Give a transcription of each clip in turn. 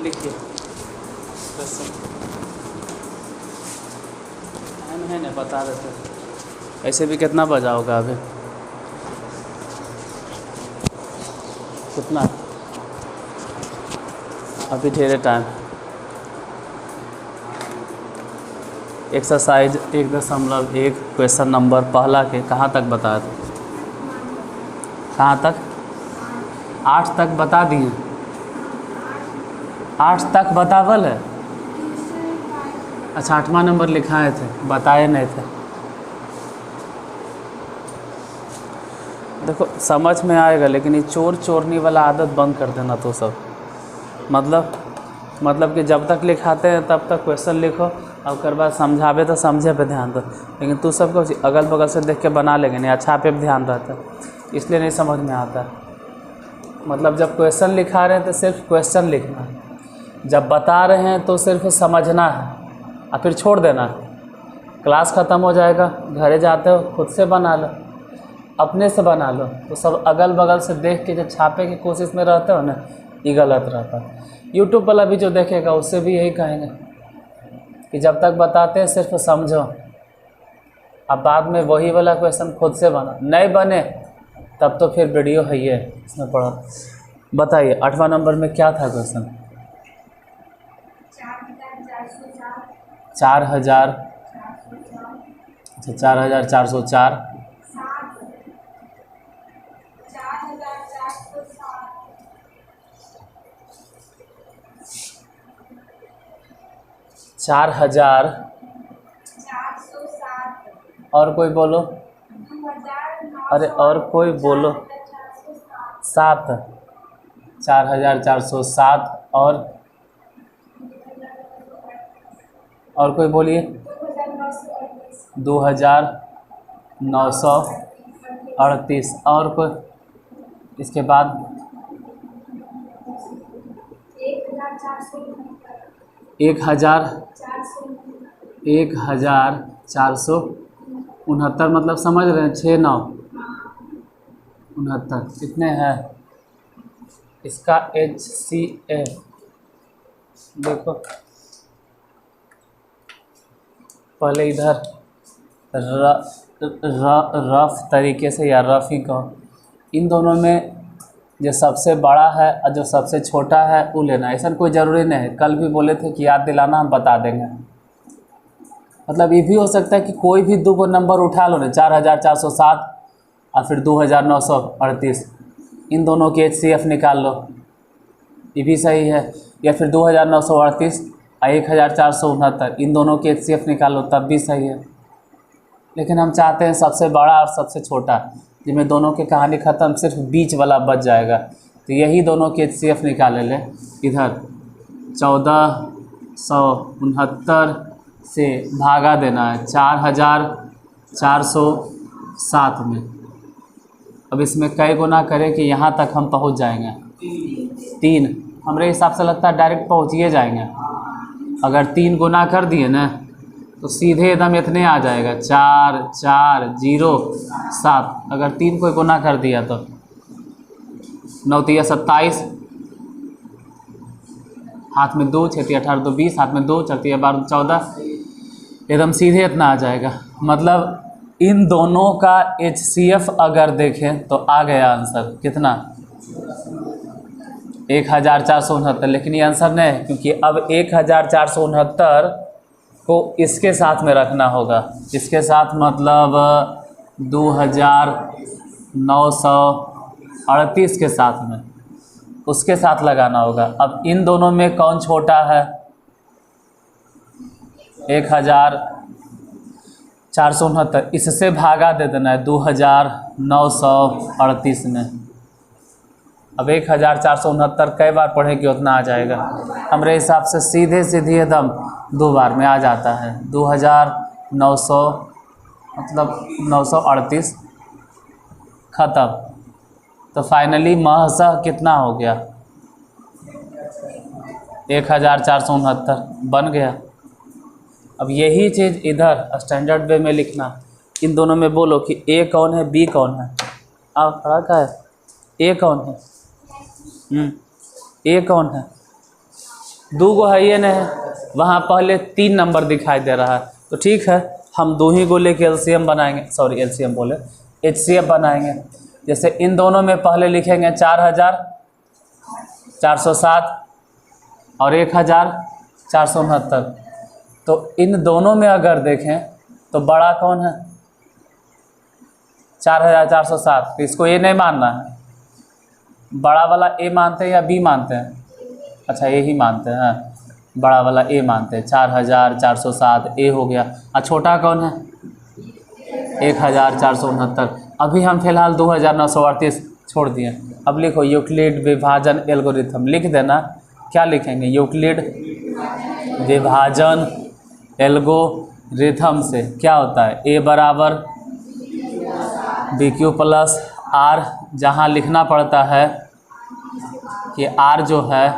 लिखिए टाइम है ना, बता रहे थे। ऐसे भी कितना बजा होगा अभी? कितना अभी? ढेरे टाइम। एक्सरसाइज 1.1 क्वेश्चन नंबर पहला के कहाँ तक बताया था? कहाँ तक? 8 तक बता दिए। 8 तक बतावल है। अच्छा 8वां नंबर लिखाए थे, बताए नहीं थे। देखो समझ में आएगा, लेकिन ये चोर चोरनी वाला आदत बंद कर देना तो सब। मतलब कि जब तक लिखाते हैं तब तक क्वेश्चन लिखो, और उसके बाद समझावे तो समझे पे ध्यान दो। लेकिन तू सबको अगल बगल से देख के बना लेंगे, नहीं अच्छा पे भी ध्यान रहता है, इसलिए नहीं समझ में आता। मतलब जब क्वेश्चन लिखा रहे हैं तो सिर्फ क्वेश्चन लिखना है, जब बता रहे हैं तो सिर्फ समझना है और फिर छोड़ देना है। क्लास ख़त्म हो जाएगा, घरे जाते हो खुद से बना लो, अपने से बना लो। तो सब अगल बगल से देख के जब छापे की कोशिश में रहते हो ना, ये गलत रहता है। यूट्यूब वाला भी जो देखेगा उससे भी यही कहेंगे कि जब तक बताते हैं सिर्फ समझो, अब बाद में वही वाला क्वेश्चन खुद से बना। नहीं बने तब तो फिर वीडियो है ये, इसमें पढ़ो। बताइए 8वां नंबर में क्या था क्वेश्चन? 4000। अच्छा 4404। 4000 और कोई बोलो, अरे और कोई बोलो। 7 4407 और कोई बोलिए। 2938 और कोई। इसके बाद 1469 मतलब समझ रहे हैं, 69 कितने हैं? इसका HCF देखो, पहले इधर रफ तरीके से या रफ ही कहो, इन दोनों में जो सबसे बड़ा है और जो सबसे छोटा है वो लेना। ऐसा कोई ज़रूरी नहीं है, कल भी बोले थे कि याद दिलाना, हम बता देंगे। मतलब ये भी हो सकता है कि कोई भी 2 नंबर उठा लो ना, 4407 और फिर 2938, इन दोनों के HCF निकाल लो, ये भी सही है। या फिर 2938 और 1469, इन दोनों के HCF निकाल लो, तब भी सही है। लेकिन हम चाहते हैं सबसे बड़ा और सबसे छोटा, जिनमें दोनों की कहानी ख़त्म, सिर्फ बीच वाला बच जाएगा। तो यही दोनों के HCF निकाले ले। इधर 1469 से भागा देना है 4407 में। अब इसमें कई गुना करें कि यहाँ तक हम पहुँच जाएंगे? 3। हमारे हिसाब से लगता है डायरेक्ट पहुँच ही जाएंगे। अगर 3 गुना कर दिए ना तो सीधे एकदम इतने आ जाएगा, 4407। अगर 3 को गुना कर दिया तो 9 तिया 27, हाथ में 2, 6 तिया 18, 2 20, हाथ में 2, 4 तिया 12, 14, एकदम सीधे इतना आ जाएगा। मतलब इन दोनों का HCF अगर देखें तो आ गया आंसर कितना? 1469। लेकिन ये आंसर नहीं है, क्योंकि अब 1469 को इसके साथ में रखना होगा। इसके साथ मतलब 2938 के साथ में, उसके साथ लगाना होगा। अब इन दोनों में कौन छोटा है? 1469, इससे भागा दे देना है 2938 में। अब 1469 कई बार पढ़ेंगे उतना आ जाएगा। हमारे हिसाब से सीधे सीधे एकदम 2 बार में आ जाता है। 2900 मतलब 938 ख़त्म। तो फाइनली महज़ कितना हो गया? 1469 बन गया। अब यही चीज़ इधर स्टैंडर्ड वे में लिखना। इन दोनों में बोलो कि ए कौन है, बी कौन है। आप खड़ा का है, ए कौन है? ए कौन है? दो गो है ये नहीं, वहाँ पहले 3 नंबर दिखाई दे रहा है, तो ठीक है हम दो ही को लेके एलसीएम बनाएंगे, सॉरी एलसीएम बोले एचसीएफ बनाएंगे। जैसे इन दोनों में पहले लिखेंगे 4407 और 1469, तो इन दोनों में अगर देखें तो बड़ा कौन है 4407, तो इसको ए नहीं मानना है, बड़ा वाला ए मानते हैं या बी मानते हैं, अच्छा ए ही मानते हैं, बड़ा वाला ए मानते हैं, 4407 ए हो गया। और छोटा कौन है 1469, अभी हम फिलहाल 2938 छोड़ दिए। अब लिखो यूक्लिड विभाजन एल्गोरिथम, लिख देना, क्या लिखेंगे यूक्लिड विभाजन एल्गोरिथम से क्या होता है ए बराबर बी क्यू प्लस आर, जहाँ लिखना पड़ता है कि आर जो है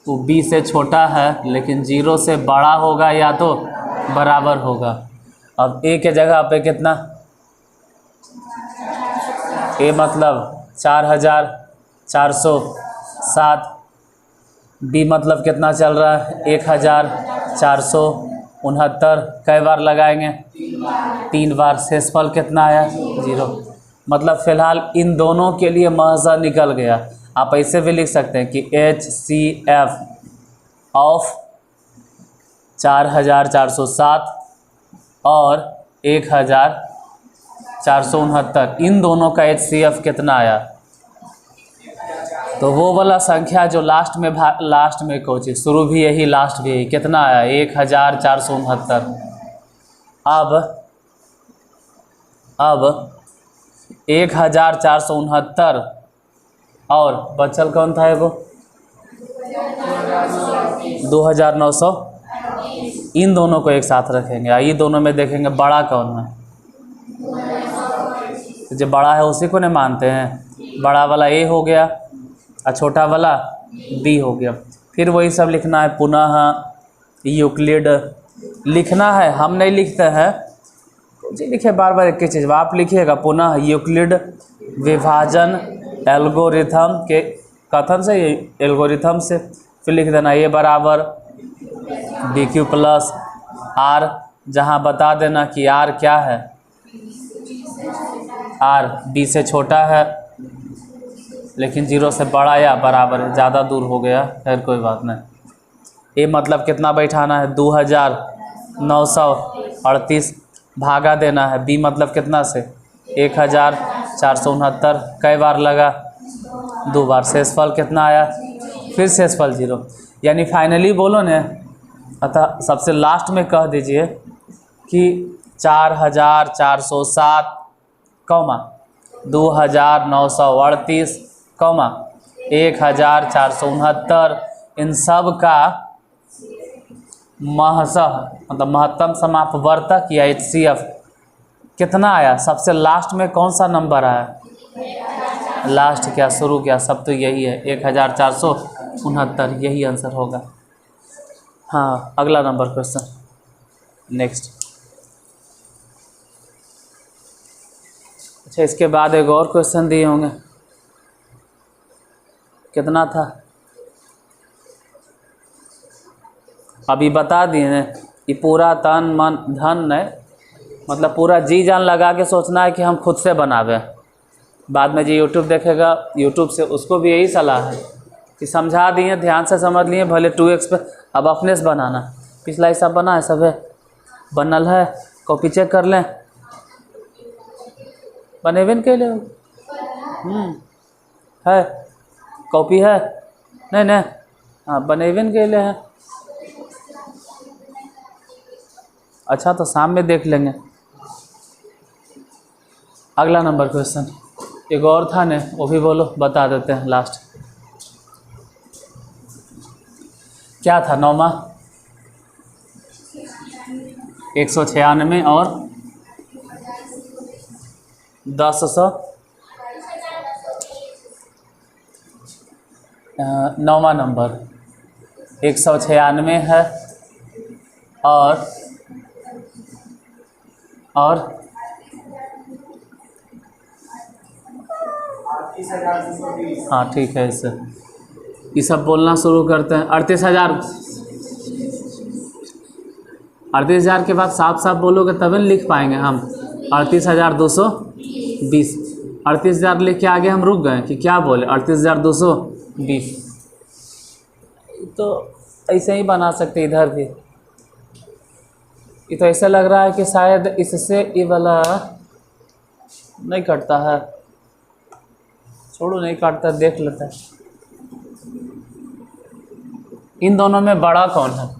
वो बी से छोटा है लेकिन 0 से बड़ा होगा या तो बराबर होगा। अब ए के जगह पे कितना, ए मतलब 4407, बी मतलब कितना चल रहा है 1469, कई बार लगाएंगे 3 बार, शेषफल कितना आया 0, मतलब फ़िलहाल इन दोनों के लिए महज़ निकल गया। आप ऐसे भी लिख सकते हैं कि HCF ऑफ 4407 और 1469, इन दोनों का HCF कितना आया, तो वो वाला संख्या जो लास्ट में कोची शुरू भी यही लास्ट भी यही, कितना आया 1469। अब 1469 और बचल कौन था एगो 2900, इन दोनों को एक साथ रखेंगे, ये दोनों में देखेंगे बड़ा कौन है, जो बड़ा है उसी को नहीं मानते हैं, बड़ा वाला ए हो गया और छोटा वाला बी हो गया। फिर वही सब लिखना है, पुनः यूक्लिड लिखना है, हम नहीं लिखते हैं जी, लिखे बार बार एक ही चीज़, आप लिखिएगा पुनः यूक्लिड विभाजन एल्गोरिथम के कथन से, एल्गोरिथम से, फिर लिख देना ए बराबर बी क्यू प्लस आर, जहाँ बता देना कि आर क्या है, आर बी से छोटा है लेकिन 0 से बड़ा या बराबर है, ज़्यादा दूर हो गया, खैर कोई बात नहीं। ए मतलब कितना बैठाना है 2938 भागा देना है, बी मतलब कितना से 1469, कई बार लगा 2 बार, शेषफल कितना आया, फिर शेषफल 0, यानी फाइनली बोलो ने, अतः सबसे लास्ट में कह दीजिए कि 4407 कौमा 2938 कौमा 1469, इन सब का मतलब महत्तम समापवर्तक या HCF कितना आया, सबसे लास्ट में कौन सा नंबर आया, लास्ट क्या शुरू क्या, सब तो यही है 1469, यही आंसर होगा। हाँ अगला नंबर क्वेश्चन नेक्स्ट। अच्छा इसके बाद एक और क्वेश्चन दिए होंगे, कितना था अभी बता दिए हैं, ये पूरा तन मन धन नहीं, मतलब पूरा जी जान लगा के सोचना है कि हम खुद से बनावे, बाद में जो यूट्यूब देखेगा यूट्यूब से उसको भी यही सलाह है कि समझा दिए ध्यान से समझ लिए, भले 2x पे, अब अपने से बनाना, पिछला हिसाब बना है सब है बनल है, कॉपी चेक कर लें, बनेबे न कैले है, कॉपी है नहीं हाँ बनेबे न कैले हैं, अच्छा तो शाम में देख लेंगे। अगला नंबर क्वेश्चन एक और था ने, वो भी बोलो, बता देते हैं लास्ट, क्या था 9वां 196 और 1000, 9वां नंबर 196 है और हाँ ठीक है, इससे ये सब बोलना शुरू करते हैं। 38,000 के बाद साफ साफ बोलोगे तभी लिख पाएंगे हम। 38,220, 38,000 लिख के आगे हम रुक गए कि क्या बोले, 38,220। तो ऐसे ही बना सकते इधर भी। ये तो ऐसा लग रहा है कि शायद इससे ये वाला नहीं कटता है, छोड़ो नहीं काटता, देख लेते हैं। इन दोनों में बड़ा कौन है?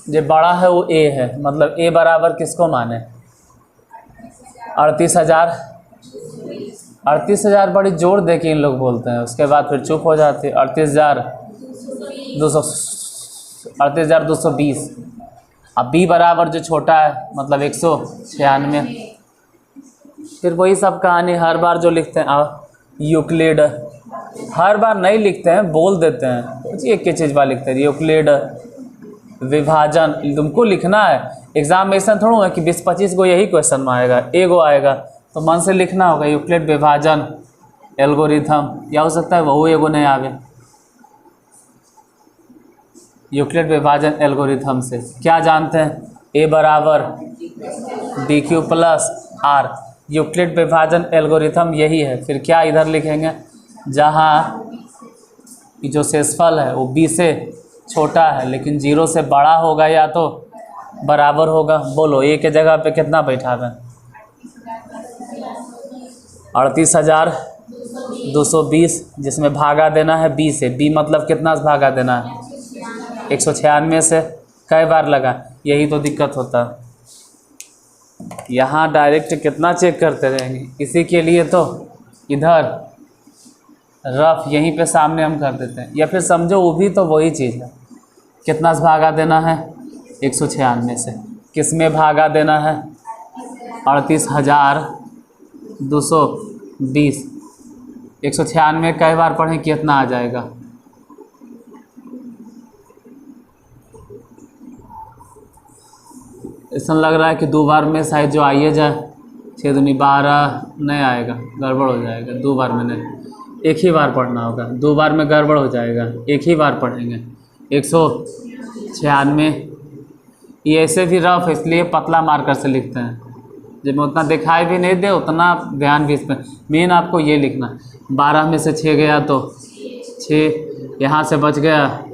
जो बड़ा है वो ए है, मतलब ए बराबर किसको माने? 38,000। 38,000 बड़ी जोर दे के इन लोग बोलते हैं, उसके बाद फिर चुप हो जाते हैं। 38,220। अब बी बराबर जो छोटा है मतलब 196। फिर वही सब कहानी, हर बार जो लिखते हैं यूक्लिड, हर बार नहीं लिखते हैं, बोल देते हैं, एक ही चीज़ बार लिखते हैं। यूक्लिड विभाजन तुमको लिखना है, एग्जाम में ऐसा थोड़ा है कि 20-25 को यही क्वेश्चन में आएगा, एगो आएगा, तो मन से लिखना होगा। यूक्लिड विभाजन एल्गोरिथम, या हो सकता है वो एगो नहीं आवे। यूक्लिड विभाजन एल्गोरिथम से क्या जानते हैं? ए बराबर d q plus r. Euclid विभाजन एल्गोरिथम यही है। फिर क्या इधर लिखेंगे? जहाँ जो शेषफल है वो बी से छोटा है लेकिन 0 से बड़ा होगा या तो बराबर होगा। बोलो ए के जगह पे कितना बैठा है? 38,220, जिसमें भागा देना है बी से। बी मतलब कितना से भागा देना है? 196 से। कई बार लगा, यही तो दिक्कत होता है। यहाँ डायरेक्ट कितना चेक करते रहेंगे, इसी के लिए तो इधर रफ यहीं पे सामने हम कर देते हैं। या फिर समझो वो भी तो वही चीज़ है, कितना से भागा देना है? 196 से। किस में भागा देना है? 38,220। 196 कई बार पढ़ें कितना आ जाएगा? ऐसा लग रहा है कि 2 बार में शायद जो आइए जाए, 6 दूनी 12 नहीं आएगा, गड़बड़ हो जाएगा। 2 बार में नहीं, एक ही बार पढ़ना होगा। 2 बार में गड़बड़ हो जाएगा, एक ही बार पढ़ेंगे। 196 ये ऐसे भी रफ, इसलिए पतला मार्कर से लिखते हैं। जब मैं उतना दिखाई भी नहीं दे उतना ध्यान भी इस पर। मेन आपको ये लिखना, 12 में से 6 गया तो 6, यहाँ से बच गया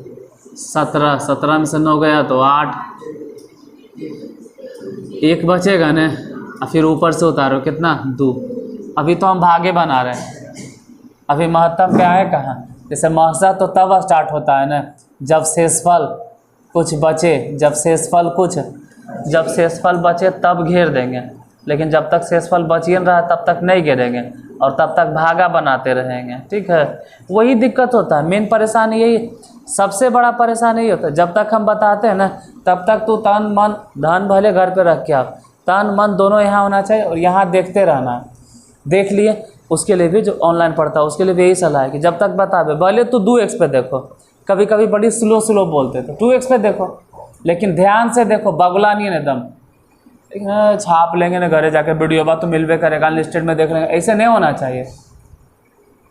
17, 17 में से 9 गया तो 8, 1 बचेगा न, और फिर ऊपर से उतारो कितना? 2। अभी तो हम भागे बना रहे हैं, अभी महत्तम क्या है कहाँ? जैसे महसा तो तब स्टार्ट होता है ना जब शेषफल कुछ बचे, जब शेषफल बचे तब घेर देंगे, लेकिन जब तक शेषफल बचिए रहा तब तक नहीं घेरेंगे और तब तक भागा बनाते रहेंगे। ठीक है, वही दिक्कत होता है। मेन परेशानी यही, सबसे बड़ा परेशानी यही होता है। जब तक हम बताते हैं ना तब तक तो तन मन धन भले घर पे रख के आप, तन मन दोनों यहाँ होना चाहिए और यहाँ देखते रहना है। देख लिए, उसके लिए भी जो ऑनलाइन पढ़ता है उसके लिए भी यही सलाह है कि जब तक बतावे भले तो 2x पे देखो, कभी कभी बड़ी स्लो बोलते तो 2x पे देखो, लेकिन ध्यान से देखो, बगुला नहीं है एकदम। लेकिन छाप लेंगे ना घरे जाके वीडियो बात तो मिलवे करेगा, अनलिस्टेड में देख लेंगे, ऐसे नहीं होना चाहिए।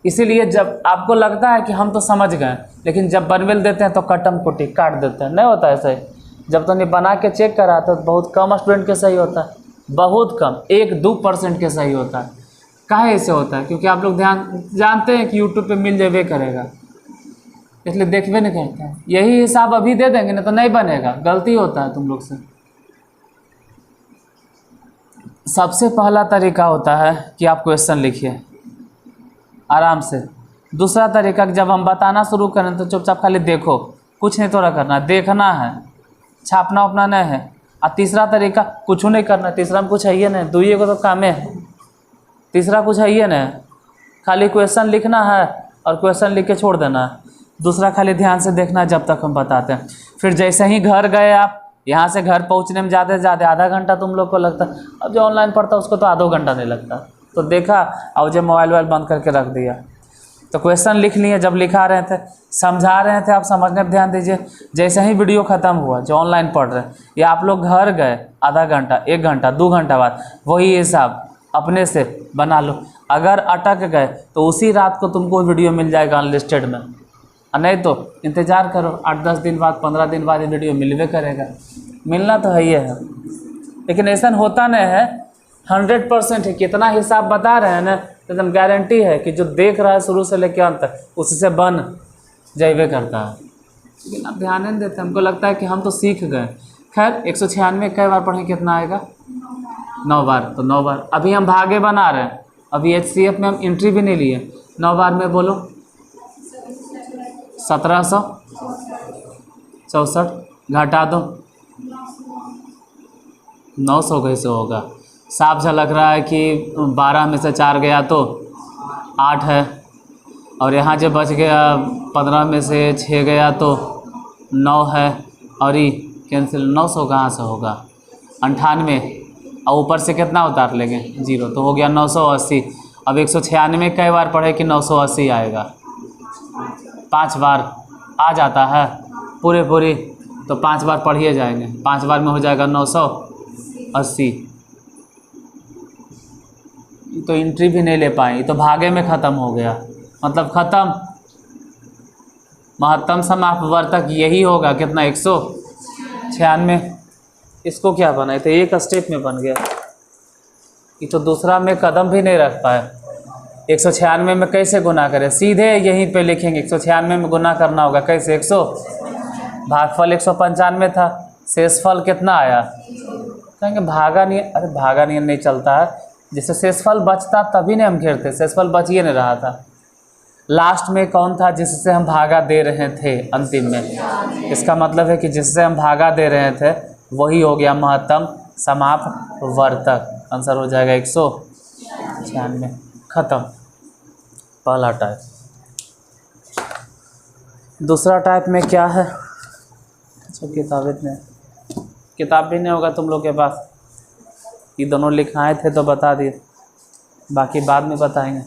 इसीलिए जब आपको लगता है कि हम तो समझ गए, लेकिन जब बनवेल देते हैं तो कटम कुटी काट देते हैं, नहीं होता ऐसे। जब तो नहीं बना के चेक कराते तो बहुत कम स्टूडेंट के सही होता है, बहुत कम, 1-2% के सही होता है। काहे ऐसे होता है? क्योंकि आप लोग जानते हैं कि यूट्यूब पे मिल जावे करेगा, इसलिए देखवे नहीं करते हैं। यही हिसाब अभी दे देंगे ना तो नहीं बनेगा, गलती होता है तुम लोग से। सबसे पहला तरीका होता है कि आप क्वेश्चन लिखिए आराम से। दूसरा तरीका, जब हम बताना शुरू करें तो चुपचाप खाली देखो, कुछ नहीं थोड़ा करना, देखना है, छापना उपना नहीं है। और तीसरा तरीका, कुछ नहीं करना। तीसरा में कुछ है ही नहीं, 2 को तो कामे है, तीसरा कुछ है ही नहीं, खाली क्वेश्चन लिखना है और क्वेश्चन लिख के छोड़ देना है। दूसरा खाली ध्यान से देखना है जब तक हम बताते हैं। फिर जैसे ही घर गए आप, यहाँ से घर पहुँचने में ज़्यादा से ज़्यादा आधा घंटा तुम लोग को लगता है, अब जो ऑनलाइन पढ़ता है उसको तो आधो घंटा नहीं लगता। तो देखा और जो मोबाइल बंद करके रख दिया, तो क्वेश्चन लिख लिए। जब लिखा रहे थे, समझा रहे थे, आप समझने पर ध्यान दीजिए। जैसे ही वीडियो ख़त्म हुआ, जो ऑनलाइन पढ़ रहे हैं, या आप लोग घर गए आधा घंटा, 1 घंटा, 2 घंटा बाद, वही हिसाब अपने से बना लो। अगर अटक गए तो उसी रात को तुमको वीडियो मिल जाएगा अनलिस्टेड में, और नहीं तो इंतज़ार करो 8-10 दिन बाद 15 दिन बाद ये वीडियो मिलवे करेगा। मिलना तो है ही है, लेकिन ऐसा होता नहीं है। 100% है, कितना हिसाब बता रहे हैं ना, एकदम गारंटी है कि जो देख रहा है शुरू से लेकर अंत तक उससे बन जाइवे करता है, लेकिन अब ध्यान नहीं देते। हमको लगता है कि हम तो सीख गए। खैर 196 कई बार पढ़ें कितना आएगा? 9 बार। तो 9 बार अभी हम भागे बना रहे हैं, अभी HCF में हम एंट्री भी नहीं लिए। 9 बार में बोलो 1764, घटा दो 900 कैसे होगा? साफ झलक रहा है कि 12 में से 4 गया तो 8 है, और यहाँ जो बच गया 15 में से 6 गया तो 9 है, और ये कैंसिल 900 कहाँ से होगा? 98, और ऊपर से कितना उतार लेंगे? 0, तो हो गया 980। अब 196 कई बार पढ़े कि 980 आएगा? 5 बार आ जाता है पूरे, तो 5 बार पढ़िए जाएंगे। 5 बार में हो जाएगा 980। तो एंट्री भी नहीं ले पाए, तो भागे में ख़त्म हो गया, मतलब ख़त्म। महत्तम समापवर्तक यही होगा, कितना? 196। इसको क्या बनाए थे? एक स्टेप में बन गया। ये तो दूसरा में कदम भी नहीं रख पाए। 196 में कैसे गुना करें? सीधे यहीं पे लिखेंगे। 196 में गुना करना होगा कैसे? 100, भागफल 195 था, शेषफल कितना आया? कहेंगे भागा नहीं। अरे भागा नहीं चलता है, जिससे शेषफल बचता तभी नहीं हम घेरते। शेषफल बच ही नहीं रहा था। लास्ट में कौन था जिससे हम भागा दे रहे थे? अंतिम में। इसका मतलब है कि जिससे हम भागा दे रहे थे वही हो गया महत्तम समापवर्तक। आंसर हो जाएगा 196। ख़त्म पहला टाइप। दूसरा टाइप में क्या है? अच्छा किताब भी नहीं होगा तुम लोग के पास। ये दोनों लिखाए थे तो बता दिए, बाकी बाद में बताएंगे।